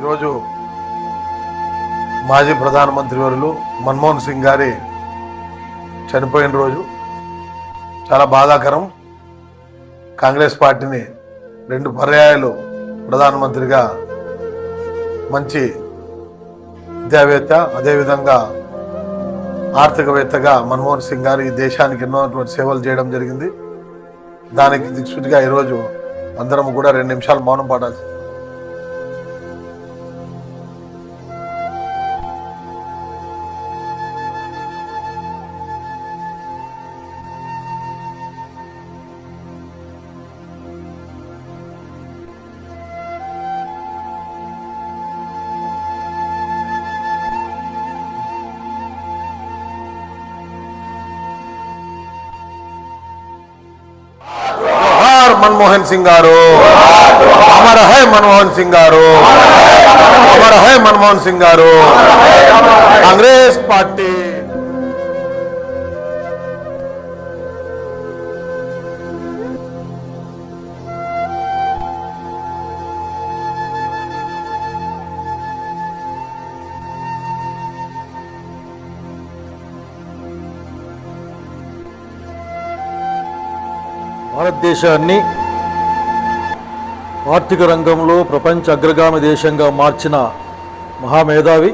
ఈరోజు మాజీ ప్రధానమంత్రి వర్యులు మన్మోహన్ సింగ్ గారి చనిపోయిన రోజు చాలా బాధాకరం. కాంగ్రెస్ పార్టీని 2 పర్యాయాలు ప్రధానమంత్రిగా మంచి విద్యావేత్త, అదేవిధంగా ఆర్థికవేత్తగా మన్మోహన్ సింగ్ గారు ఈ దేశానికి ఎన్నో సేవలు చేయడం జరిగింది. దానికి దిక్సూచిగా ఈరోజు అందరం కూడా 2 నిమిషాలు మౌనం పాడాల్సింది. मनमोहन सिंह गारू अमर है, मनमोहन सिंह गारू अमर है, मनमोहन सिंह गारू कांग्रेस पार्टी। భారతదేశాన్ని ఆర్థిక రంగంలో ప్రపంచ అగ్రగామి దేశంగా మార్చిన మహామేధావి,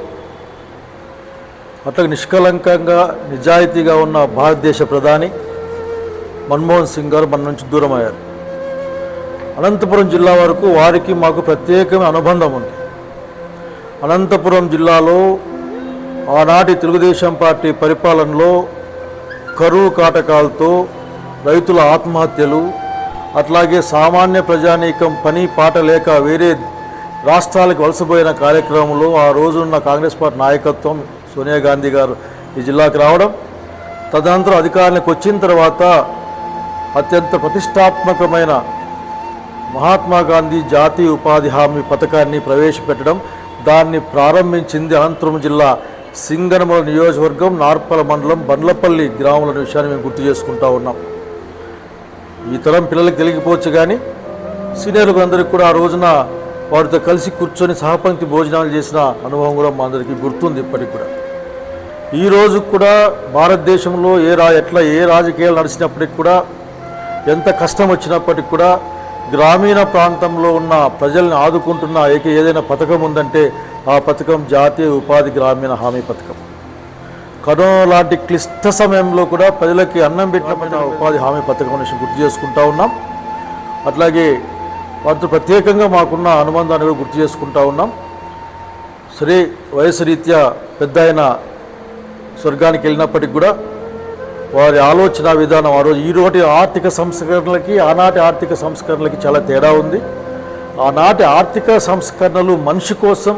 అట్లా నిష్కలంకంగా నిజాయితీగా ఉన్న భారతదేశ ప్రధాని మన్మోహన్ సింగ్ గారు మన నుంచి దూరం అయ్యారు. అనంతపురం జిల్లా వరకు వారికి మాకు ప్రత్యేకమైన అనుబంధం ఉంది. అనంతపురం జిల్లాలో ఆనాటి తెలుగుదేశం పార్టీ పరిపాలనలో కరువు కాటకాలతో రైతుల ఆత్మహత్యలు, అట్లాగే సామాన్య ప్రజానీకం పని పాట లేక వేరే రాష్ట్రాలకు వలసపోయిన కార్యక్రమంలో ఆ రోజున్న కాంగ్రెస్ పార్టీ నాయకత్వం సోనియా గాంధీ గారు ఈ జిల్లాకు రావడం, తదనంతరం అధికారానికి వచ్చిన తర్వాత అత్యంత ప్రతిష్టాత్మకమైన మహాత్మా గాంధీ జాతీయ ఉపాధి హామీ పథకాన్ని ప్రవేశపెట్టడం, దాన్ని ప్రారంభించింది అనంతపురం జిల్లా సింగనమల నియోజకవర్గం నార్పల మండలం బండ్లపల్లి గ్రామంలో విషయాన్ని మేము గుర్తు చేసుకుంటూ ఉన్నాం. ఈ తరం పిల్లలకి తెలియకపోవచ్చు కానీ సీనియర్లకు అందరికీ కూడా ఆ రోజున వారితో కలిసి కూర్చొని సహపంక్తి భోజనాలు చేసిన అనుభవం కూడా మా అందరికీ గుర్తుంది. ఇప్పటికి కూడా ఈరోజు కూడా భారతదేశంలో ఏ రాజకీయాలు నడిచినప్పటికి కూడా, ఎంత కష్టం వచ్చినప్పటికి కూడా గ్రామీణ ప్రాంతంలో ఉన్న ప్రజల్ని ఆదుకుంటున్న ఏదైనా పథకం ఉందంటే ఆ పథకం జాతీయ ఉపాధి గ్రామీణ హామీ పథకం. కరోనా లాంటి క్లిష్ట సమయంలో కూడా ప్రజలకి అన్నం పెట్టిన ఉపాధి హామీ పథకం నుంచి గుర్తు చేసుకుంటూ ఉన్నాం. అట్లాగే వాటితో ప్రత్యేకంగా మాకున్న అనుబంధాన్ని కూడా గుర్తు చేసుకుంటూ ఉన్నాం. సరే, వయసు రీత్యా పెద్ద ఆయన స్వర్గానికి వెళ్ళినప్పటికి కూడా వారి ఆలోచన విధానం ఈరోటి ఆర్థిక సంస్కరణలకి ఆనాటి ఆర్థిక సంస్కరణలకి చాలా తేడా ఉంది. ఆనాటి ఆర్థిక సంస్కరణలు మనిషి కోసం,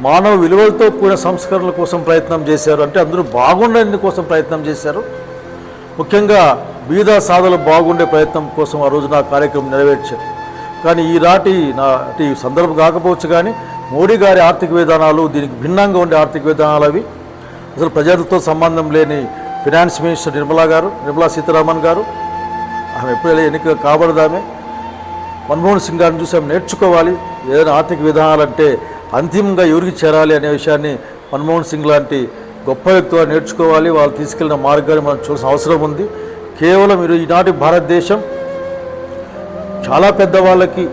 మానవ విలువలతో కూడిన సంస్కరణల కోసం ప్రయత్నం చేశారు. అంటే అందరూ బాగుండే కోసం ప్రయత్నం చేశారు. ముఖ్యంగా బీద సాధలు బాగుండే ప్రయత్నం కోసం ఆ రోజు నా కార్యక్రమం నెరవేర్చారు. కానీ ఈనాటి సందర్భం కాకపోవచ్చు కానీ మోడీ గారి ఆర్థిక విధానాలు దీనికి భిన్నంగా ఉండే ఆర్థిక విధానాలు అవి. అసలు ప్రజలతో సంబంధం లేని ఫినాన్స్ మినిస్టర్ నిర్మలా సీతారామన్ గారు, ఆమె ఎప్పుడు ఎన్నిక కాబడదామే. మన్మోహన్ సింగ్ గారిని చూసి ఆమె నేర్చుకోవాలి. ఏదైనా ఆర్థిక విధానాలంటే అంతిమంగా ఎవరికి చేరాలి అనే విషయాన్ని మన్మోహన్ సింగ్ లాంటి గొప్ప వ్యక్తులు నేర్చుకోవాలి. వాళ్ళు తీసుకెళ్లిన మార్గాన్ని మనం చూడాల్సిన అవసరం ఉంది. కేవలం ఈనాటి భారతదేశం చాలా పెద్దవాళ్ళకి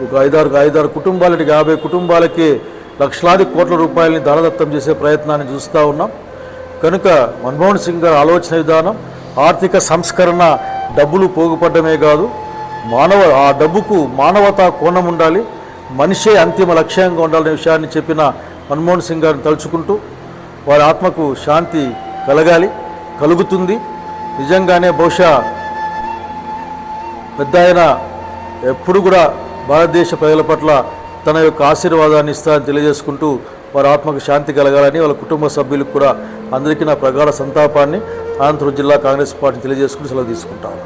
ఒక 5-6 కుటుంబాలకి 50 కుటుంబాలకి లక్షలాది కోట్ల రూపాయలని దానదత్తం చేసే ప్రయత్నాన్ని చూస్తూ ఉన్నాం. కనుక మన్మోహన్ సింగ్ గారి ఆలోచన విధానం, ఆర్థిక సంస్కరణ డబ్బులు పోగుపడమే కాదు, ఆ డబ్బుకు మానవతా కోణం ఉండాలి, మనిషే అంతిమ లక్ష్యంగా ఉండాలనే విషయాన్ని చెప్పిన మన్మోహన్ సింగ్ గారిని తలుచుకుంటూ వారి ఆత్మకు శాంతి కలుగుతుంది. నిజంగానే బహుశా పెద్ద ఆయన ఎప్పుడు కూడా భారతదేశ ప్రజల పట్ల తన యొక్క ఆశీర్వాదాన్ని ఇస్తారని తెలియజేసుకుంటూ వారి ఆత్మకు శాంతి కలగాలని వాళ్ళ కుటుంబ సభ్యులకు కూడా అందరికీ నా ప్రగాఢ సంతాపాన్ని అనంతపురం జిల్లా కాంగ్రెస్ పార్టీ తెలియజేసుకుంటూ సెలవు తీసుకుంటాను.